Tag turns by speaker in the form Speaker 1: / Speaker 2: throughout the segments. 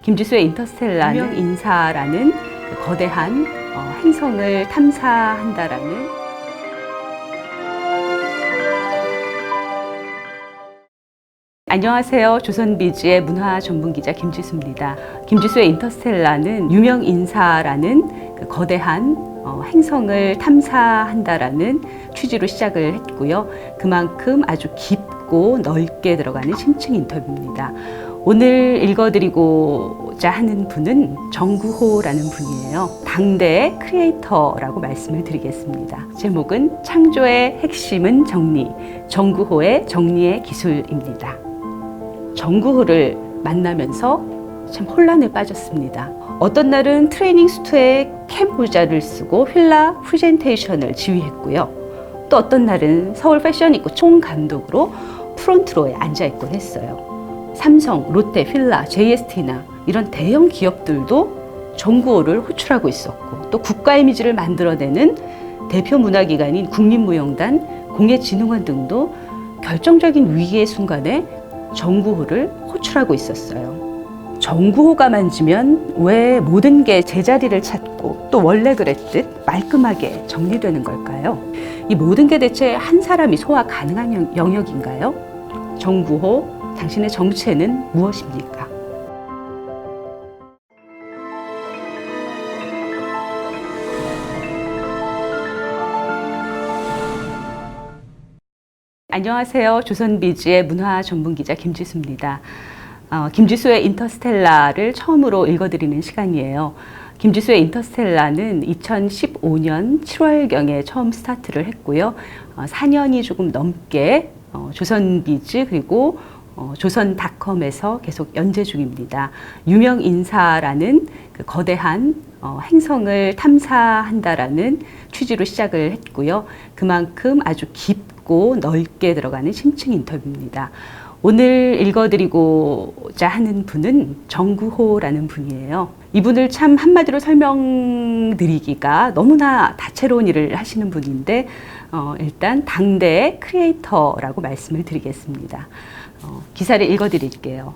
Speaker 1: 김지수의 인터스텔라는 인사라는 거대한 행성을 탐사한다라는 안녕하세요. 조선비즈의 문화 전문기자 김지수입니다. 김지수의 인터스텔라는 유명 인사라는 거대한 행성을 탐사한다라는 취지로 시작을 했고요. 그만큼 아주 깊고 넓게 들어가는 심층 인터뷰입니다. 오늘 읽어드리고자 하는 분은 정구호라는 분이에요. 당대의 크리에이터라고 말씀을 드리겠습니다. 제목은 창조의 핵심은 정리, 정구호의 정리의 기술입니다. 정구호를 만나면서 참 혼란에 빠졌습니다. 어떤 날은 트레이닝 수트에 캠 모자를 쓰고 휠라 프레젠테이션을 지휘했고요. 또 어떤 날은 서울 패션위크 총감독으로 프론트로에 앉아있곤 했어요. 삼성, 롯데, 휠라, JST나 이런 대형 기업들도 정구호를 호출하고 있었고, 또 국가 이미지를 만들어내는 대표 문화기관인 국립무용단, 공예진흥원 등도 결정적인 위기의 순간에 정구호를 호출하고 있었어요. 정구호가 만지면 왜 모든 게 제자리를 찾고 또 원래 그랬듯 말끔하게 정리되는 걸까요? 이 모든 게 대체 한 사람이 소화 가능한 영역인가요? 정구호, 당신의 정체는 무엇입니까? 안녕하세요. 조선비즈의 문화 전문기자 김지수입니다. 김지수의 인터스텔라를 처음으로 읽어드리는 시간이에요. 김지수의 인터스텔라는 2015년 7월경에 처음 스타트를 했고요. 4년이 조금 넘게 조선비즈 그리고 조선닷컴에서 계속 연재 중입니다. 유명 인사라는 거대한 행성을 탐사한다라는 취지로 시작을 했고요. 그만큼 아주 깊고 넓게 들어가는 심층 인터뷰입니다. 오늘 읽어드리고자 하는 분은 정구호라는 분이에요. 이분을 참 한마디로 설명드리기가 너무나 다채로운 일을 하시는 분인데 일단 당대의 크리에이터라고 말씀을 드리겠습니다. 기사를 읽어드릴게요.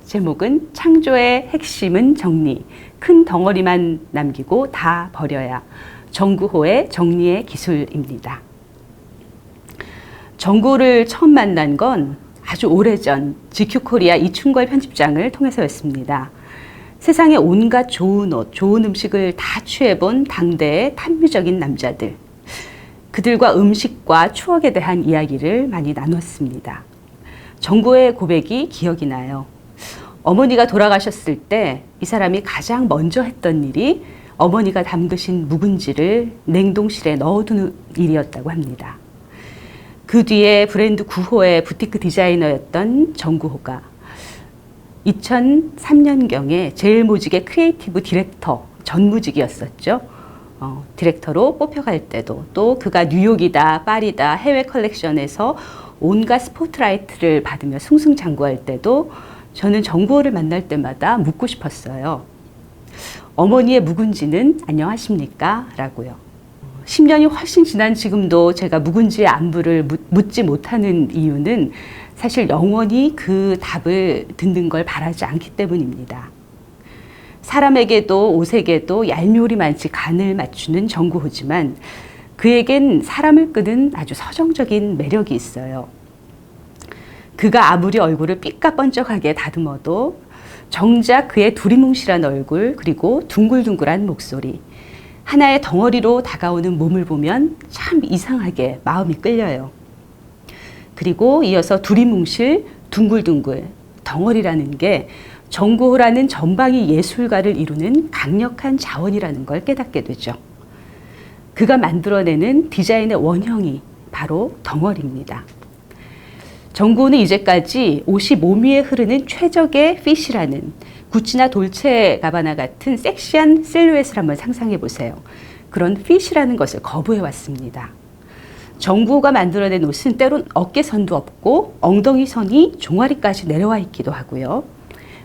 Speaker 1: 제목은 창조의 핵심은 정리, 큰 덩어리만 남기고 다 버려야, 정구호의 정리의 기술입니다. 정구를 처음 만난 건 아주 오래전 GQ코리아 이충걸 편집장을 통해서였습니다. 세상에 온갖 좋은 옷, 좋은 음식을 다 취해본 당대의 탐미적인 남자들. 그들과 음식과 추억에 대한 이야기를 많이 나눴습니다. 정구의 고백이 기억이 나요. 어머니가 돌아가셨을 때 이 사람이 가장 먼저 했던 일이 어머니가 담그신 묵은지를 냉동실에 넣어두는 일이었다고 합니다. 그 뒤에 브랜드 구호의 부티크 디자이너였던 정구호가 2003년경에 제일모직의 크리에이티브 디렉터 전무직이었었죠. 디렉터로 뽑혀갈 때도, 또 그가 뉴욕이다, 파리다, 해외 컬렉션에서 온갖 스포트라이트를 받으며 승승장구할 때도 저는 정구호를 만날 때마다 묻고 싶었어요. 어머니의 묵은지는 안녕하십니까? 라고요. 10년이 훨씬 지난 지금도 제가 묵은지의 안부를 묻지 못하는 이유는 사실 영원히 그 답을 듣는 걸 바라지 않기 때문입니다. 사람에게도 옷에게도 얄미울이 많지 간을 맞추는 정구호지만 그에겐 사람을 끄는 아주 서정적인 매력이 있어요. 그가 아무리 얼굴을 삐까번쩍하게 다듬어도 정작 그의 두리뭉실한 얼굴 그리고 둥글둥글한 목소리, 하나의 덩어리로 다가오는 몸을 보면 참 이상하게 마음이 끌려요. 그리고 이어서 두리뭉실, 둥글둥글, 덩어리라는 게 정구호라는 전방위 예술가를 이루는 강력한 자원이라는 걸 깨닫게 되죠. 그가 만들어내는 디자인의 원형이 바로 덩어리입니다. 정구호는 이제까지 옷이 몸 위에 흐르는 최적의 핏이라는 구찌나 돌체 가바나 같은 섹시한 실루엣을 한번 상상해 보세요. 그런 핏이라는 것을 거부해 왔습니다. 정구호가 만들어낸 옷은 때론 어깨선도 없고 엉덩이 선이 종아리까지 내려와 있기도 하고요.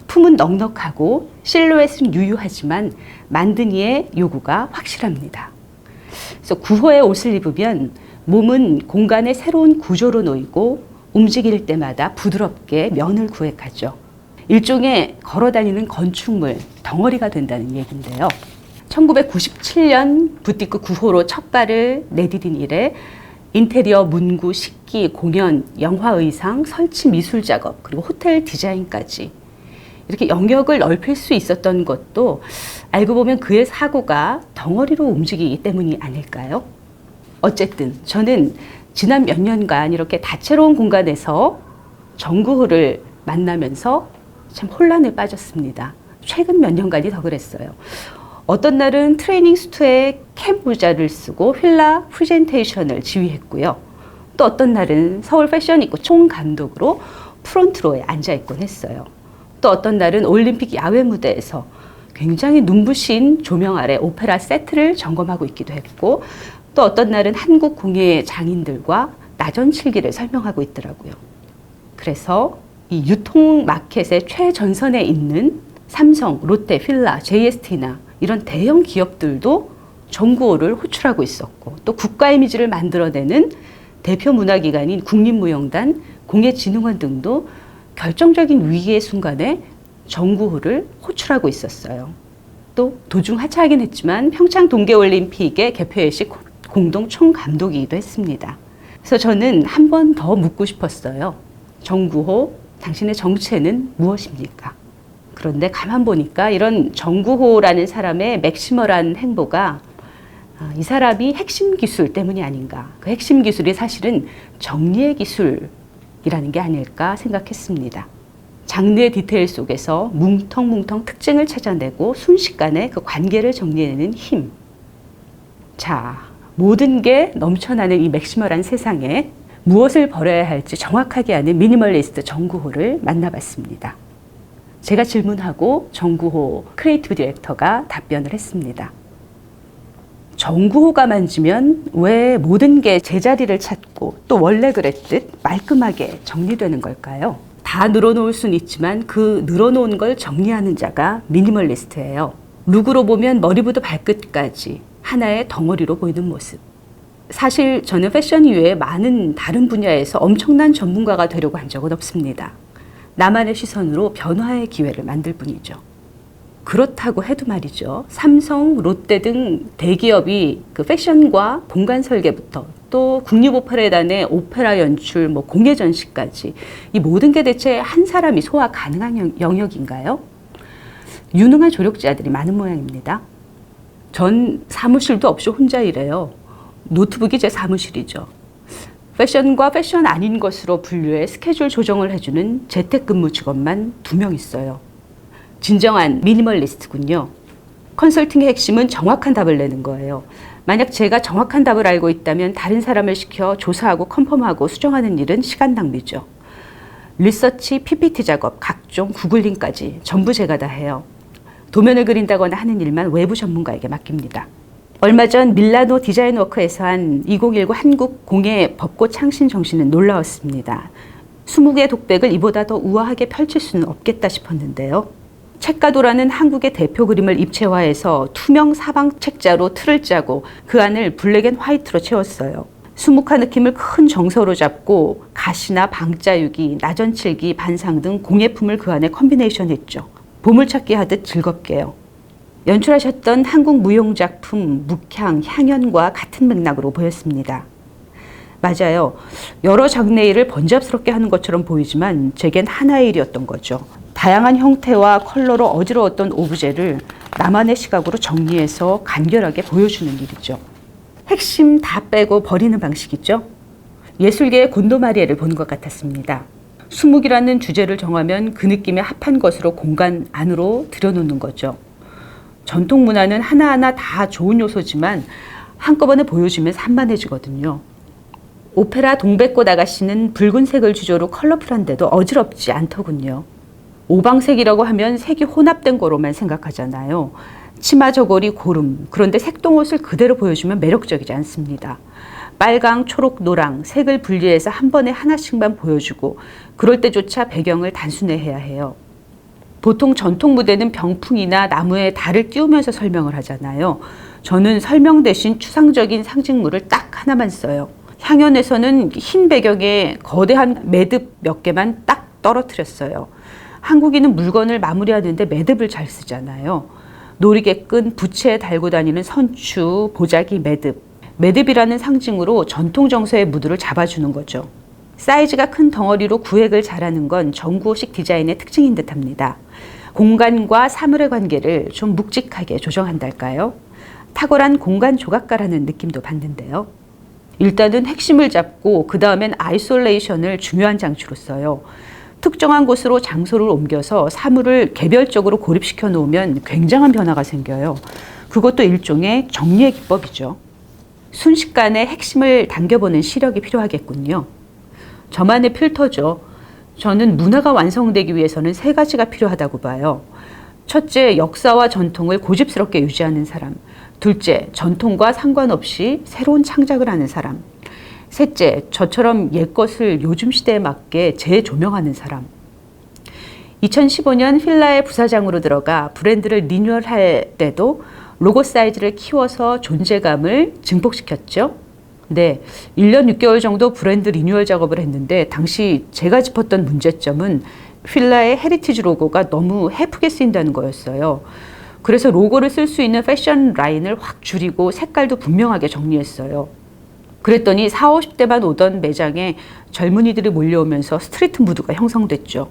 Speaker 1: 품은 넉넉하고 실루엣은 유유하지만 만든 이의 요구가 확실합니다. 그래서 구호의 옷을 입으면 몸은 공간의 새로운 구조로 놓이고 움직일 때마다 부드럽게 면을 구획하죠. 일종의 걸어다니는 건축물, 덩어리가 된다는 얘기인데요. 1997년 부티크 9호로 첫 발을 내디딘 이래 인테리어, 문구, 식기, 공연, 영화 의상, 설치 미술 작업, 그리고 호텔 디자인까지 이렇게 영역을 넓힐 수 있었던 것도 알고 보면 그의 사고가 덩어리로 움직이기 때문이 아닐까요? 어쨌든 저는 지난 몇 년간 이렇게 다채로운 공간에서 정구호를 만나면서 참 혼란에 빠졌습니다. 최근 몇 년간이 더 그랬어요. 어떤 날은 트레이닝 수트에 캠 모자를 쓰고 휠라 프레젠테이션을 지휘했고요. 또 어떤 날은 서울 패션위크 총감독으로 프론트로에 앉아있곤 했어요. 또 어떤 날은 올림픽 야외 무대에서 굉장히 눈부신 조명 아래 오페라 세트를 점검하고 있기도 했고, 또 어떤 날은 한국 공예 장인들과 나전칠기를 설명하고 있더라고요. 그래서 이 유통 마켓의 최전선에 있는 삼성, 롯데, 필라, JST나 이런 대형 기업들도 정구호를 호출하고 있었고, 또 국가 이미지를 만들어내는 대표 문화기관인 국립무용단, 공예진흥원 등도 결정적인 위기의 순간에 정구호를 호출하고 있었어요. 또 도중 하차하긴 했지만 평창 동계올림픽의 개표회식 공동 총감독이기도 했습니다. 그래서 저는 한 번 더 묻고 싶었어요. 정구호, 당신의 정체는 무엇입니까? 그런데 가만 보니까 이런 정구호라는 사람의 맥시멀한 행보가 이 사람이 핵심 기술 때문이 아닌가. 그 핵심 기술이 사실은 정리의 기술이라는 게 아닐까 생각했습니다. 장르의 디테일 속에서 뭉텅뭉텅 특징을 찾아내고 순식간에 그 관계를 정리해내는 힘. 자, 모든 게 넘쳐나는 이 맥시멀한 세상에 무엇을 버려야 할지 정확하게 아는 미니멀리스트 정구호를 만나봤습니다. 제가 질문하고 정구호 크리에이티브 디렉터가 답변을 했습니다. 정구호가 만지면 왜 모든 게 제자리를 찾고 또 원래 그랬듯 말끔하게 정리되는 걸까요? 다 늘어놓을 수는 있지만 그 늘어놓은 걸 정리하는 자가 미니멀리스트예요. 룩으로 보면 머리부터 발끝까지 하나의 덩어리로 보이는 모습. 사실 저는 패션 이외에 많은 다른 분야에서 엄청난 전문가가 되려고 한 적은 없습니다. 나만의 시선으로 변화의 기회를 만들 뿐이죠. 그렇다고 해도 말이죠. 삼성, 롯데 등 대기업이 그 패션과 공간 설계부터 또 국립오페라단의 오페라 연출, 공예 전시까지 이 모든 게 대체 한 사람이 소화 가능한 영역인가요? 유능한 조력자들이 많은 모양입니다. 전 사무실도 없이 혼자 일해요. 노트북이 제 사무실이죠. 패션과 패션 아닌 것으로 분류해 스케줄 조정을 해주는 재택근무 직원만 2명 있어요. 진정한 미니멀리스트군요. 컨설팅의 핵심은 정확한 답을 내는 거예요. 만약 제가 정확한 답을 알고 있다면 다른 사람을 시켜 조사하고 컨펌하고 수정하는 일은 시간 낭비죠. 리서치, PPT 작업, 각종 구글링까지 전부 제가 다 해요. 도면을 그린다거나 하는 일만 외부 전문가에게 맡깁니다. 얼마 전 밀라노 디자인워크에서 한 2019 한국 공예 벚꽃 창신 정신은 놀라웠습니다. 20개의 독백을 이보다 더 우아하게 펼칠 수는 없겠다 싶었는데요. 책가도라는 한국의 대표 그림을 입체화해서 투명 사방 책자로 틀을 짜고 그 안을 블랙 앤 화이트로 채웠어요. 수묵화 느낌을 큰 정서로 잡고 가시나 방자유기, 나전칠기, 반상 등 공예품을 그 안에 컨비네이션 했죠. 보물찾기 하듯 즐겁게요. 연출하셨던 한국 무용작품 묵향, 향연과 같은 맥락으로 보였습니다. 맞아요. 여러 장르의 일을 번잡스럽게 하는 것처럼 보이지만 제겐 하나의 일이었던 거죠. 다양한 형태와 컬러로 어지러웠던 오브제를 나만의 시각으로 정리해서 간결하게 보여주는 일이죠. 핵심 다 빼고 버리는 방식이죠. 예술계의 곤도마리에를 보는 것 같았습니다. 수묵이라는 주제를 정하면 그 느낌에 합한 것으로 공간 안으로 들여놓는 거죠. 전통 문화는 하나하나 다 좋은 요소지만 한꺼번에 보여주면 산만해지거든요. 오페라 동백꽃 아가씨는 붉은색을 주조로 컬러풀한데도 어지럽지 않더군요. 오방색이라고 하면 색이 혼합된 거로만 생각하잖아요. 치마 저고리 고름, 그런데 색동옷을 그대로 보여주면 매력적이지 않습니다. 빨강, 초록, 노랑, 색을 분리해서 한 번에 하나씩만 보여주고 그럴 때조차 배경을 단순해야 해요. 보통 전통 무대는 병풍이나 나무에 달을 띄우면서 설명을 하잖아요. 저는 설명 대신 추상적인 상징물을 딱 하나만 써요. 향연에서는 흰 배경에 거대한 매듭 몇 개만 딱 떨어뜨렸어요. 한국인은 물건을 마무리하는데 매듭을 잘 쓰잖아요. 놀이개 끈, 부채에 달고 다니는 선추, 보자기, 매듭. 매듭이라는 상징으로 전통 정서의 무드를 잡아주는 거죠. 사이즈가 큰 덩어리로 구획을 잘하는 건 정구호식 디자인의 특징인 듯합니다. 공간과 사물의 관계를 좀 묵직하게 조정한달까요? 탁월한 공간 조각가라는 느낌도 받는데요. 일단은 핵심을 잡고 그 다음엔 아이솔레이션을 중요한 장치로 써요. 특정한 곳으로 장소를 옮겨서 사물을 개별적으로 고립시켜 놓으면 굉장한 변화가 생겨요. 그것도 일종의 정리의 기법이죠. 순식간에 핵심을 당겨보는 시력이 필요하겠군요. 저만의 필터죠. 저는 문화가 완성되기 위해서는 3가지가 필요하다고 봐요. 첫째, 역사와 전통을 고집스럽게 유지하는 사람. 둘째, 전통과 상관없이 새로운 창작을 하는 사람. 셋째, 저처럼 옛것을 요즘 시대에 맞게 재조명하는 사람. 2015년 필라의 부사장으로 들어가 브랜드를 리뉴얼할 때도 로고 사이즈를 키워서 존재감을 증폭시켰죠. 네, 1년 6개월 정도 브랜드 리뉴얼 작업을 했는데 당시 제가 짚었던 문제점은 필라의 헤리티지 로고가 너무 해프게 쓰인다는 거였어요. 그래서 로고를 쓸 수 있는 패션 라인을 확 줄이고 색깔도 분명하게 정리했어요. 그랬더니 40, 50대만 오던 매장에 젊은이들이 몰려오면서 스트리트 무드가 형성됐죠.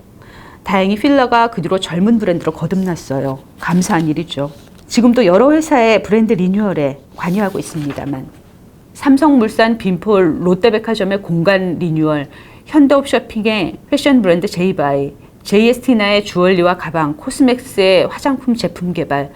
Speaker 1: 다행히 필라가 그 뒤로 젊은 브랜드로 거듭났어요. 감사한 일이죠. 지금도 여러 회사의 브랜드 리뉴얼에 관여하고 있습니다만 삼성물산, 빈폴, 롯데백화점의 공간 리뉴얼, 현대홈쇼핑의 패션 브랜드 제이바이, JST나의 주얼리와 가방, 코스맥스의 화장품 제품 개발.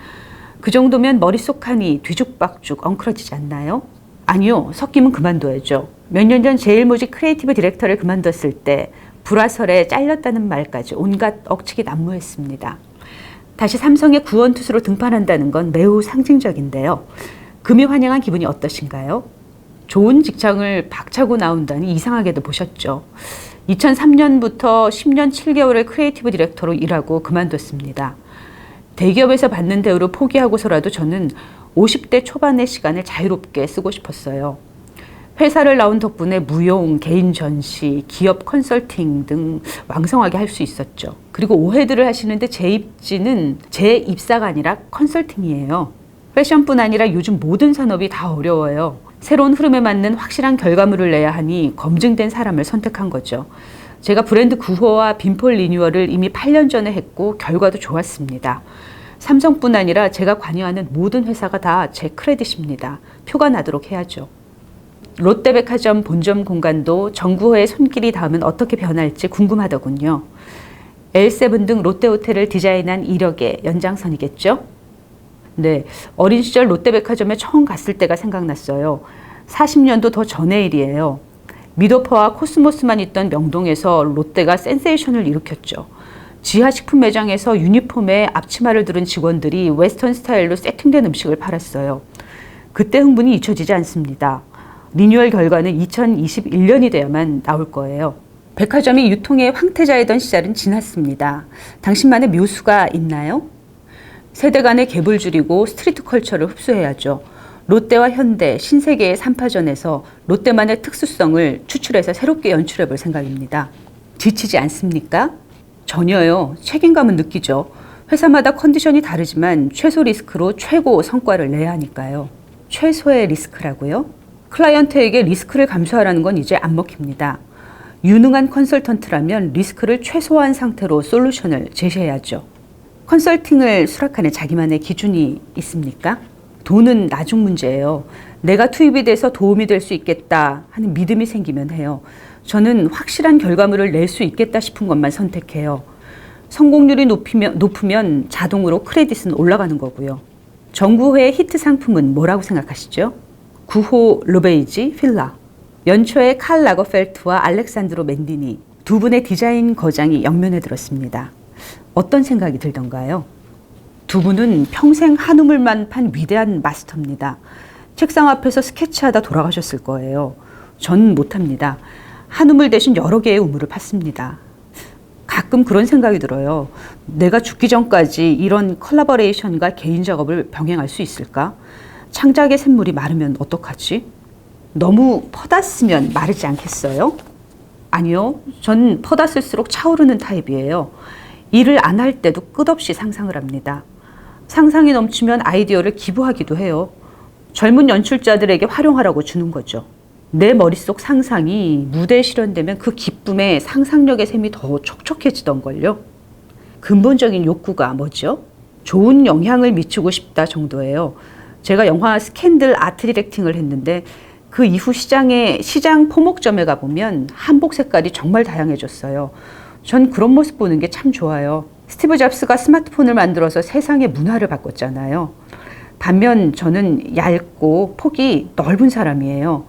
Speaker 1: 그 정도면 머릿속 칸이 뒤죽박죽 엉클어지지 않나요? 아니요, 섞이면 그만둬야죠. 몇 년 전 제일모직 크리에이티브 디렉터를 그만뒀을 때 불화설에 잘렸다는 말까지 온갖 억측이 난무했습니다. 다시 삼성의 구원투수로 등판한다는 건 매우 상징적인데요. 금이 환영한 기분이 어떠신가요? 좋은 직장을 박차고 나온다니 이상하게도 보셨죠. 2003년부터 10년 7개월을 크리에이티브 디렉터로 일하고 그만뒀습니다. 대기업에서 받는 대우를 포기하고서라도 저는 50대 초반의 시간을 자유롭게 쓰고 싶었어요. 회사를 나온 덕분에 무용, 개인 전시, 기업 컨설팅 등 왕성하게 할 수 있었죠. 그리고 오해들을 하시는데 제 입지는 제 입사가 아니라 컨설팅이에요. 패션뿐 아니라 요즘 모든 산업이 다 어려워요. 새로운 흐름에 맞는 확실한 결과물을 내야 하니 검증된 사람을 선택한 거죠. 제가 브랜드 구호와 빈폴 리뉴얼을 이미 8년 전에 했고 결과도 좋았습니다. 삼성뿐 아니라 제가 관여하는 모든 회사가 다 제 크레딧입니다. 표가 나도록 해야죠. 롯데백화점 본점 공간도 정구호의 손길이 닿으면 어떻게 변할지 궁금하더군요. L7 등 롯데호텔을 디자인한 이력의 연장선이겠죠? 네, 어린 시절 롯데백화점에 처음 갔을 때가 생각났어요. 40년도 더 전의 일이에요. 미도퍼와 코스모스만 있던 명동에서 롯데가 센세이션을 일으켰죠. 지하 식품 매장에서 유니폼에 앞치마를 두른 직원들이 웨스턴 스타일로 세팅된 음식을 팔았어요. 그때 흥분이 잊혀지지 않습니다. 리뉴얼 결과는 2021년이 돼야만 나올 거예요. 백화점이 유통의 황태자이던 시절은 지났습니다. 당신만의 묘수가 있나요? 세대 간의 갭을 줄이고 스트리트 컬처를 흡수해야죠. 롯데와 현대, 신세계의 3파전에서 롯데만의 특수성을 추출해서 새롭게 연출해 볼 생각입니다. 지치지 않습니까? 전혀요. 책임감은 느끼죠. 회사마다 컨디션이 다르지만 최소 리스크로 최고 성과를 내야 하니까요. 최소의 리스크라고요? 클라이언트에게 리스크를 감수하라는 건 이제 안 먹힙니다. 유능한 컨설턴트라면 리스크를 최소화한 상태로 솔루션을 제시해야죠. 컨설팅을 수락하는 자기만의 기준이 있습니까? 돈은 나중 문제예요. 내가 투입이 돼서 도움이 될 수 있겠다 하는 믿음이 생기면 해요. 저는 확실한 결과물을 낼 수 있겠다 싶은 것만 선택해요. 성공률이 높으면 자동으로 크레딧은 올라가는 거고요. 정구호의 히트 상품은 뭐라고 생각하시죠? 구호 루베이지 필라. 연초에 칼 라거펠트와 알렉산드로 맨디니 두 분의 디자인 거장이 영면에 들었습니다. 어떤 생각이 들던가요? 두 분은 평생 한우물만 판 위대한 마스터입니다. 책상 앞에서 스케치하다 돌아가셨을 거예요. 전 못합니다. 한우물 대신 여러 개의 우물을 팠습니다. 가끔 그런 생각이 들어요. 내가 죽기 전까지 이런 컬라버레이션과 개인 작업을 병행할 수 있을까? 창작의 샘물이 마르면 어떡하지? 너무 퍼다 쓰면 마르지 않겠어요? 아니요. 전 퍼다 쓸수록 차오르는 타입이에요. 일을 안 할 때도 끝없이 상상을 합니다. 상상이 넘치면 아이디어를 기부하기도 해요. 젊은 연출자들에게 활용하라고 주는 거죠. 내 머릿속 상상이 무대에 실현되면 그 기쁨에 상상력의 샘이 더 촉촉해지던걸요. 근본적인 욕구가 뭐죠? 좋은 영향을 미치고 싶다 정도예요. 제가 영화 스캔들 아트 디렉팅을 했는데 그 이후 시장 포목점에 가보면 한복 색깔이 정말 다양해졌어요. 전 그런 모습 보는 게 참 좋아요. 스티브 잡스가 스마트폰을 만들어서 세상의 문화를 바꿨잖아요. 반면 저는 얇고 폭이 넓은 사람이에요.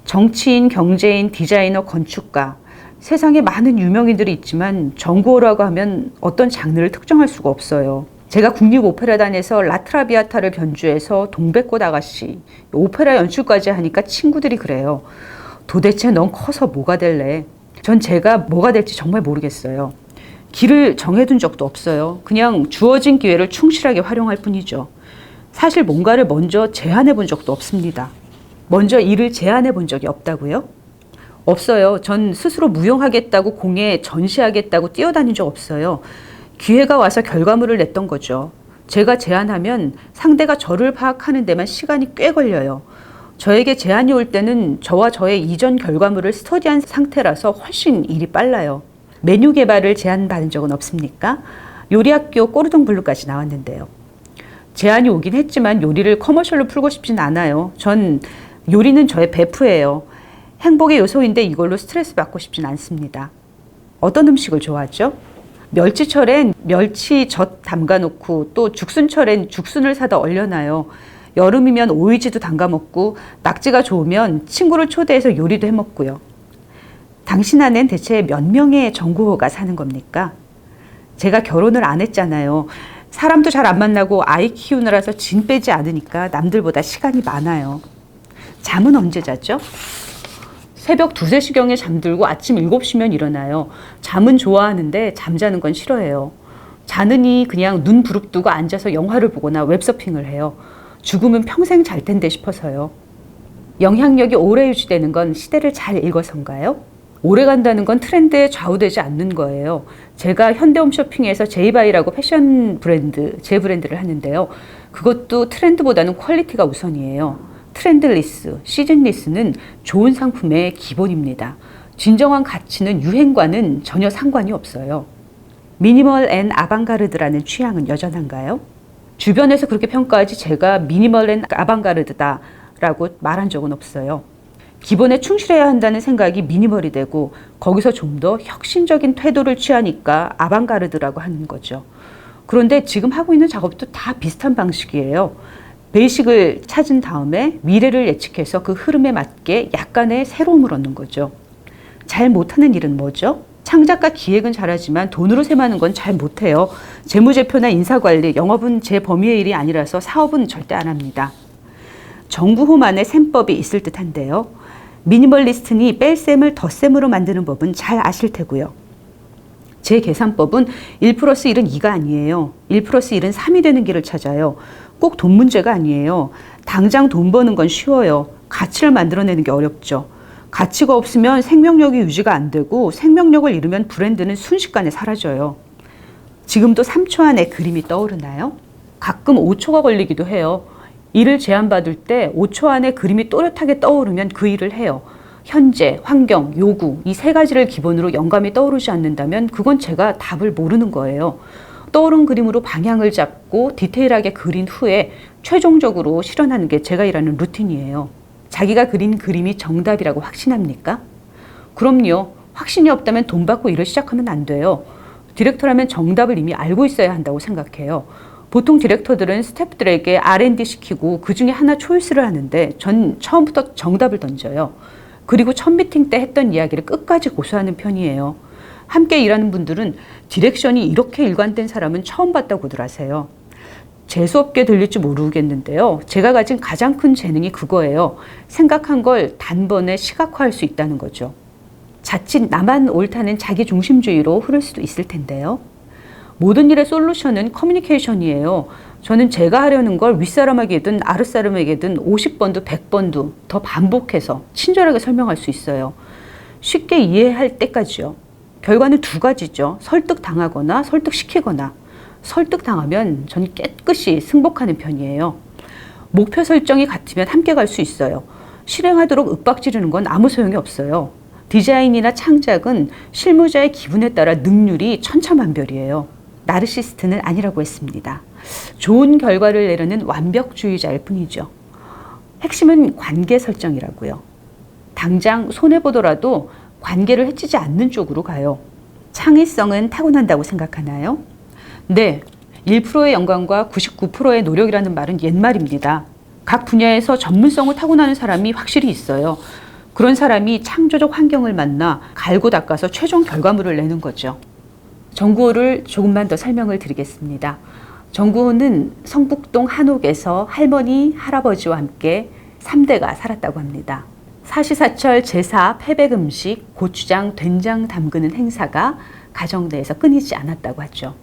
Speaker 1: 정치인, 경제인, 디자이너, 건축가, 세상에 많은 유명인들이 있지만 정구호라고 하면 어떤 장르를 특정할 수가 없어요. 제가 국립오페라단에서 라트라비아타를 변주해서 동백꽃 아가씨, 오페라 연출까지 하니까 친구들이 그래요. 도대체 넌 커서 뭐가 될래? 전 제가 뭐가 될지 정말 모르겠어요. 길을 정해둔 적도 없어요. 그냥 주어진 기회를 충실하게 활용할 뿐이죠. 사실 뭔가를 먼저 제안해 본 적도 없습니다. 먼저 일을 제안해 본 적이 없다고요? 없어요. 전 스스로 무용하겠다고 공에 전시하겠다고 뛰어다닌 적 없어요. 기회가 와서 결과물을 냈던 거죠. 제가 제안하면 상대가 저를 파악하는 데만 시간이 꽤 걸려요. 저에게 제안이 올 때는 저와 저의 이전 결과물을 스터디한 상태라서 훨씬 일이 빨라요. 메뉴 개발을 제안받은 적은 없습니까? 요리학교 꼬르동블루까지 나왔는데요. 제안이 오긴 했지만 요리를 커머셜로 풀고 싶진 않아요. 전 요리는 저의 베프예요. 행복의 요소인데 이걸로 스트레스 받고 싶진 않습니다. 어떤 음식을 좋아하죠? 멸치철엔 멸치젓 담가놓고 또 죽순철엔 죽순을 사다 얼려놔요. 여름이면 오이지도 담가 먹고 낙지가 좋으면 친구를 초대해서 요리도 해 먹고요. 당신 안엔 대체 몇 명의 정구호가 사는 겁니까? 제가 결혼을 안 했잖아요. 사람도 잘 안 만나고 아이 키우느라서 진 빼지 않으니까 남들보다 시간이 많아요. 잠은 언제 자죠? 새벽 2, 3시경에 잠들고 아침 7시면 일어나요. 잠은 좋아하는데 잠자는 건 싫어해요. 자느니 그냥 눈 부릅뜨고 앉아서 영화를 보거나 웹서핑을 해요. 죽으면 평생 잘 텐데 싶어서요. 영향력이 오래 유지되는 건 시대를 잘 읽어서인가요? 오래 간다는 건 트렌드에 좌우되지 않는 거예요. 제가 현대홈쇼핑에서 제이바이라고 패션 브랜드, 제 브랜드를 하는데요. 그것도 트렌드보다는 퀄리티가 우선이에요. 트렌드리스, 시즌리스는 좋은 상품의 기본입니다. 진정한 가치는 유행과는 전혀 상관이 없어요. 미니멀 앤 아방가르드라는 취향은 여전한가요? 주변에서 그렇게 평가하지 제가 미니멀 앤 아방가르드다 라고 말한 적은 없어요. 기본에 충실해야 한다는 생각이 미니멀이 되고 거기서 좀 더 혁신적인 태도를 취하니까 아방가르드라고 하는 거죠. 그런데 지금 하고 있는 작업도 다 비슷한 방식이에요. 베이식을 찾은 다음에 미래를 예측해서 그 흐름에 맞게 약간의 새로움을 얻는 거죠. 잘 못하는 일은 뭐죠? 창작과 기획은 잘하지만 돈으로 셈하는 건 잘 못해요. 재무제표나 인사관리, 영업은 제 범위의 일이 아니라서 사업은 절대 안 합니다. 정구호만의 셈법이 있을 듯한데요. 미니멀리스트니 뺄셈을 덧셈으로 만드는 법은 잘 아실 테고요. 제 계산법은 1 플러스 1은 2가 아니에요. 1 플러스 1은 3이 되는 길을 찾아요. 꼭 돈 문제가 아니에요. 당장 돈 버는 건 쉬워요. 가치를 만들어내는 게 어렵죠. 가치가 없으면 생명력이 유지가 안 되고 생명력을 잃으면 브랜드는 순식간에 사라져요. 지금도 3초 안에 그림이 떠오르나요? 가끔 5초가 걸리기도 해요. 일을 제안받을 때 5초 안에 그림이 또렷하게 떠오르면 그 일을 해요. 현재, 환경, 요구 이 3가지를 기본으로 영감이 떠오르지 않는다면 그건 제가 답을 모르는 거예요. 떠오른 그림으로 방향을 잡고 디테일하게 그린 후에 최종적으로 실현하는 게 제가 일하는 루틴이에요. 자기가 그린 그림이 정답이라고 확신합니까? 그럼요. 확신이 없다면 돈 받고 일을 시작하면 안 돼요. 디렉터라면 정답을 이미 알고 있어야 한다고 생각해요. 보통 디렉터들은 스태프들에게 R&D 시키고 그 중에 하나 초이스를 하는데 전 처음부터 정답을 던져요. 그리고 첫 미팅 때 했던 이야기를 끝까지 고수하는 편이에요. 함께 일하는 분들은 디렉션이 이렇게 일관된 사람은 처음 봤다고들 하세요. 재수없게 들릴지 모르겠는데요. 제가 가진 가장 큰 재능이 그거예요. 생각한 걸 단번에 시각화할 수 있다는 거죠. 자칫 나만 옳다는 자기중심주의로 흐를 수도 있을 텐데요. 모든 일의 솔루션은 커뮤니케이션이에요. 저는 제가 하려는 걸 윗사람에게든 아랫사람에게든 50번도 100번도 더 반복해서 친절하게 설명할 수 있어요. 쉽게 이해할 때까지요. 결과는 두 가지죠. 설득당하거나 설득시키거나. 설득당하면 전 깨끗이 승복하는 편이에요. 목표 설정이 같으면 함께 갈 수 있어요. 실행하도록 윽박지르는 건 아무 소용이 없어요. 디자인이나 창작은 실무자의 기분에 따라 능률이 천차만별이에요. 나르시스트는 아니라고 했습니다. 좋은 결과를 내려는 완벽주의자일 뿐이죠. 핵심은 관계 설정이라고요. 당장 손해보더라도 관계를 해치지 않는 쪽으로 가요. 창의성은 타고난다고 생각하나요? 네, 1%의 영광과 99%의 노력이라는 말은 옛말입니다. 각 분야에서 전문성을 타고나는 사람이 확실히 있어요. 그런 사람이 창조적 환경을 만나 갈고 닦아서 최종 결과물을 내는 거죠. 정구호를 조금만 더 설명을 드리겠습니다. 정구호는 성북동 한옥에서 할머니, 할아버지와 함께 3대가 살았다고 합니다. 사시사철 제사, 패백 음식, 고추장, 된장 담그는 행사가 가정 내에서 끊이지 않았다고 하죠.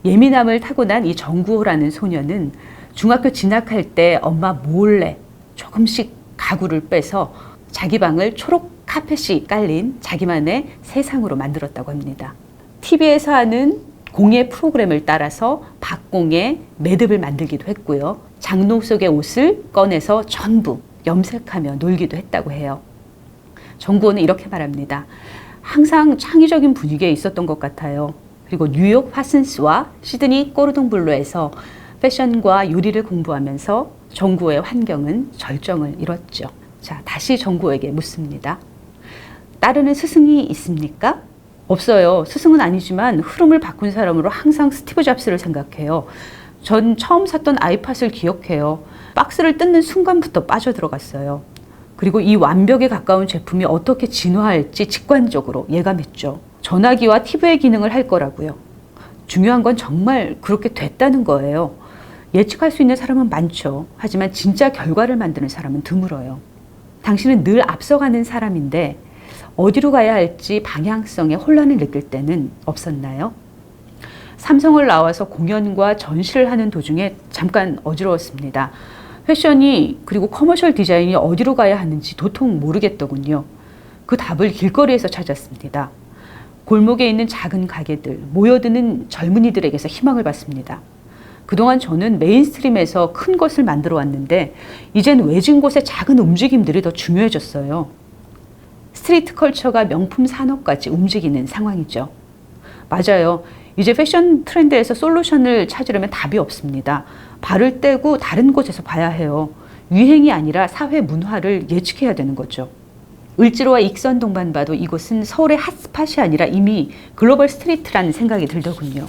Speaker 1: 예민함을 타고난 이 정구호라는 소녀는 중학교 진학할 때 엄마 몰래 조금씩 가구를 빼서 자기 방을 초록 카펫이 깔린 자기만의 세상으로 만들었다고 합니다. TV에서 하는 공예 프로그램을 따라서 박공예 매듭을 만들기도 했고요. 장롱 속의 옷을 꺼내서 전부 염색하며 놀기도 했다고 해요. 정구호는 이렇게 말합니다. 항상 창의적인 분위기에 있었던 것 같아요. 그리고 뉴욕 파슨스와 시드니 꼬르동블로에서 패션과 요리를 공부하면서 정구호의 환경은 절정을 이뤘죠. 자, 다시 정구호에게 묻습니다. 따르는 스승이 있습니까? 없어요. 스승은 아니지만 흐름을 바꾼 사람으로 항상 스티브 잡스를 생각해요. 전 처음 샀던 아이팟을 기억해요. 박스를 뜯는 순간부터 빠져들어갔어요. 그리고 이 완벽에 가까운 제품이 어떻게 진화할지 직관적으로 예감했죠. 전화기와 TV의 기능을 할 거라고요. 중요한 건 정말 그렇게 됐다는 거예요. 예측할 수 있는 사람은 많죠. 하지만 진짜 결과를 만드는 사람은 드물어요. 당신은 늘 앞서가는 사람인데 어디로 가야 할지 방향성에 혼란을 느낄 때는 없었나요? 삼성을 나와서 공연과 전시를 하는 도중에 잠깐 어지러웠습니다. 패션이 그리고 커머셜 디자인이 어디로 가야 하는지 도통 모르겠더군요. 그 답을 길거리에서 찾았습니다. 골목에 있는 작은 가게들, 모여드는 젊은이들에게서 희망을 받습니다. 그동안 저는 메인스트림에서 큰 것을 만들어 왔는데 이젠 외진 곳의 작은 움직임들이 더 중요해졌어요. 스트리트 컬처가 명품 산업까지 움직이는 상황이죠. 맞아요. 이제 패션 트렌드에서 솔루션을 찾으려면 답이 없습니다. 발을 떼고 다른 곳에서 봐야 해요. 유행이 아니라 사회 문화를 예측해야 되는 거죠. 을지로와 익선 동반 봐도 이곳은 서울의 핫스팟이 아니라 이미 글로벌 스트리트라는 생각이 들더군요.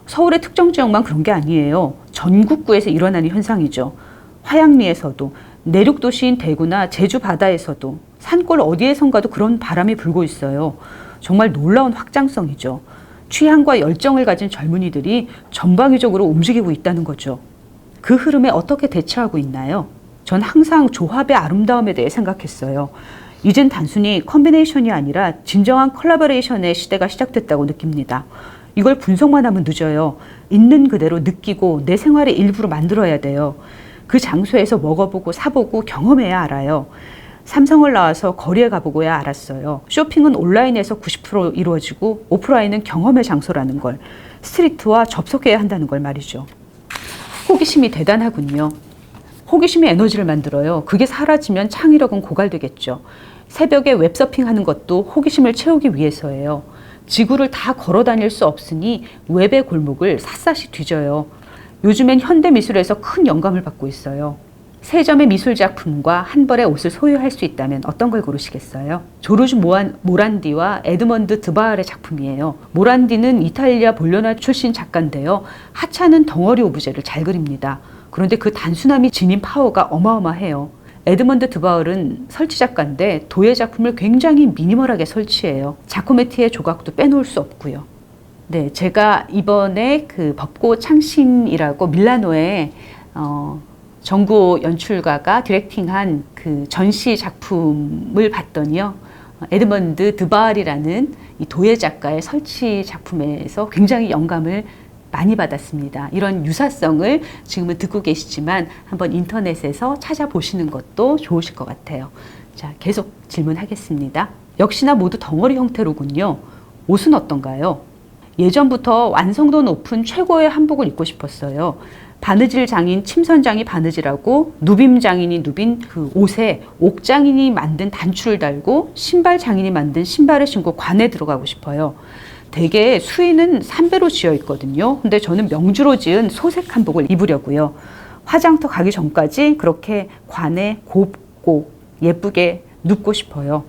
Speaker 1: 서울의 특정 지역만 그런 게 아니에요. 전국구에서 일어나는 현상이죠. 화양리에서도, 내륙 도시인 대구나 제주 바다에서도, 산골 어디에선가도 그런 바람이 불고 있어요. 정말 놀라운 확장성이죠. 취향과 열정을 가진 젊은이들이 전방위적으로 움직이고 있다는 거죠. 그 흐름에 어떻게 대처하고 있나요? 전 항상 조합의 아름다움에 대해 생각했어요. 이젠 단순히 컴비네이션이 아니라 진정한 컬래버레이션의 시대가 시작됐다고 느낍니다. 이걸 분석만 하면 늦어요. 있는 그대로 느끼고 내 생활의 일부로 만들어야 돼요. 그 장소에서 먹어보고 사보고 경험해야 알아요. 삼성을 나와서 거리에 가보고야 알았어요. 쇼핑은 온라인에서 90% 이루어지고 오프라인은 경험의 장소라는 걸, 스트리트와 접속해야 한다는 걸 말이죠. 호기심이 대단하군요. 호기심이 에너지를 만들어요. 그게 사라지면 창의력은 고갈되겠죠. 새벽에 웹서핑하는 것도 호기심을 채우기 위해서예요. 지구를 다 걸어 다닐 수 없으니 웹의 골목을 샅샅이 뒤져요. 요즘엔 현대미술에서 큰 영감을 받고 있어요. 세 점의 미술 작품과 한 벌의 옷을 소유할 수 있다면 어떤 걸 고르시겠어요? 조르주 모란디와 에드먼드 드바알의 작품이에요. 모란디는 이탈리아 볼로나 출신 작가인데요. 하찮은 덩어리 오브제를 잘 그립니다. 그런데 그 단순함이 지닌 파워가 어마어마해요. 에드먼드 드바울은 설치 작가인데 도예 작품을 굉장히 미니멀하게 설치해요. 자코메티의 조각도 빼놓을 수 없고요. 네, 제가 이번에 그 벚꽃 창신이라고 밀라노에 정구호 연출가가 디렉팅한 그 전시 작품을 봤더니요. 에드먼드 드바알이라는 이 도예 작가의 설치 작품에서 굉장히 영감을 많이 받았습니다. 이런 유사성을 지금은 듣고 계시지만 한번 인터넷에서 찾아보시는 것도 좋으실 것 같아요. 자, 계속 질문하겠습니다. 역시나 모두 덩어리 형태로군요. 옷은 어떤가요? 예전부터 완성도 높은 최고의 한복을 입고 싶었어요. 바느질 장인 침선장이 바느질하고 누빔 장인이 누빈 그 옷에 옥장인이 만든 단추를 달고 신발 장인이 만든 신발을 신고 관에 들어가고 싶어요. 대개 수의는 삼배로 지어 있거든요. 근데 저는 명주로 지은 소색 한복을 입으려고요. 화장터 가기 전까지 그렇게 관에 곱고 예쁘게 눕고 싶어요.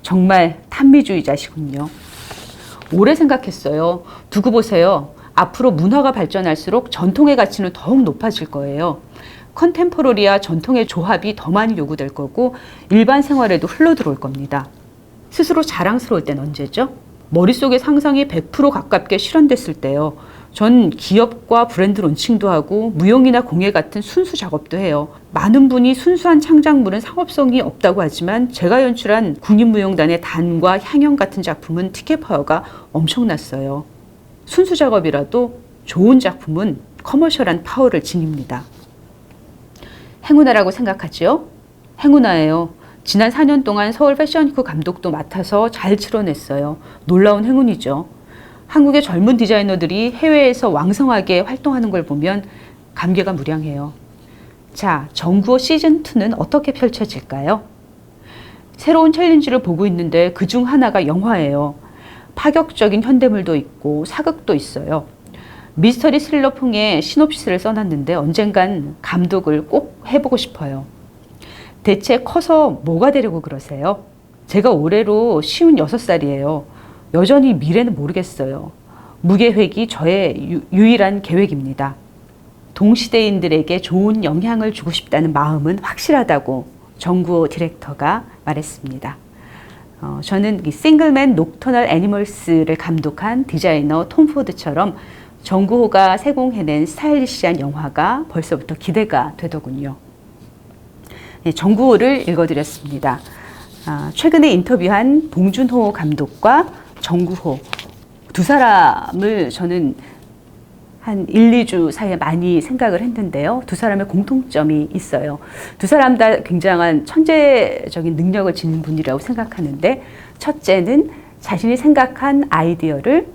Speaker 1: 정말 탄미주의자시군요. 오래 생각했어요. 두고 보세요. 앞으로 문화가 발전할수록 전통의 가치는 더욱 높아질 거예요. 컨템포러리와 전통의 조합이 더 많이 요구될 거고 일반 생활에도 흘러들어올 겁니다. 스스로 자랑스러울 땐 언제죠? 머릿속의 상상이 100% 가깝게 실현됐을 때요. 전 기업과 브랜드 론칭도 하고 무용이나 공예 같은 순수 작업도 해요. 많은 분이 순수한 창작물은 상업성이 없다고 하지만 제가 연출한 국립무용단의 단과 향연 같은 작품은 티켓 파워가 엄청났어요. 순수 작업이라도 좋은 작품은 커머셜한 파워를 지닙니다. 행운아라고 생각하지요? 행운아예요. 지난 4년 동안 서울 패션위크 감독도 맡아서 잘 치러냈어요. 놀라운 행운이죠. 한국의 젊은 디자이너들이 해외에서 왕성하게 활동하는 걸 보면 감개가 무량해요. 자, 정구호 시즌2는 어떻게 펼쳐질까요? 새로운 챌린지를 보고 있는데 그중 하나가 영화예요. 파격적인 현대물도 있고 사극도 있어요. 미스터리 스릴러풍의 시놉시스를 써놨는데 언젠간 감독을 꼭 해보고 싶어요. 대체 커서 뭐가 되려고 그러세요? 제가 올해로 56살이에요. 여전히 미래는 모르겠어요. 무계획이 저의 유일한 계획입니다. 동시대인들에게 좋은 영향을 주고 싶다는 마음은 확실하다고 정구호 디렉터가 말했습니다. 저는 싱글맨 녹터널 애니멀스를 감독한 디자이너 톰 포드처럼 정구호가 세공해낸 스타일리시한 영화가 벌써부터 기대가 되더군요. 네, 정구호를 읽어드렸습니다. 최근에 인터뷰한 봉준호 감독과 정구호 두 사람을 저는 한 1, 2주 사이에 많이 생각을 했는데요. 두 사람의 공통점이 있어요. 두 사람 다 굉장한 천재적인 능력을 지닌 분이라고 생각하는데 첫째는 자신이 생각한 아이디어를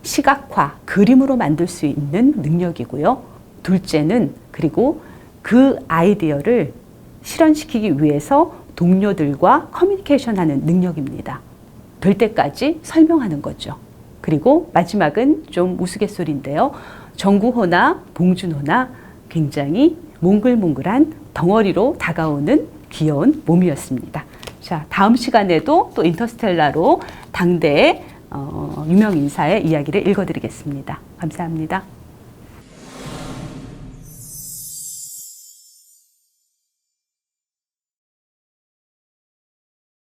Speaker 1: 시각화, 그림으로 만들 수 있는 능력이고요. 둘째는 그리고 그 아이디어를 실현시키기 위해서 동료들과 커뮤니케이션하는 능력입니다. 될 때까지 설명하는 거죠. 그리고 마지막은 좀 우스갯소리인데요. 정구호나 봉준호나 굉장히 몽글몽글한 덩어리로 다가오는 귀여운 몸이었습니다. 자, 다음 시간에도 또 인터스텔라로 당대의 유명 인사의 이야기를 읽어드리겠습니다. 감사합니다.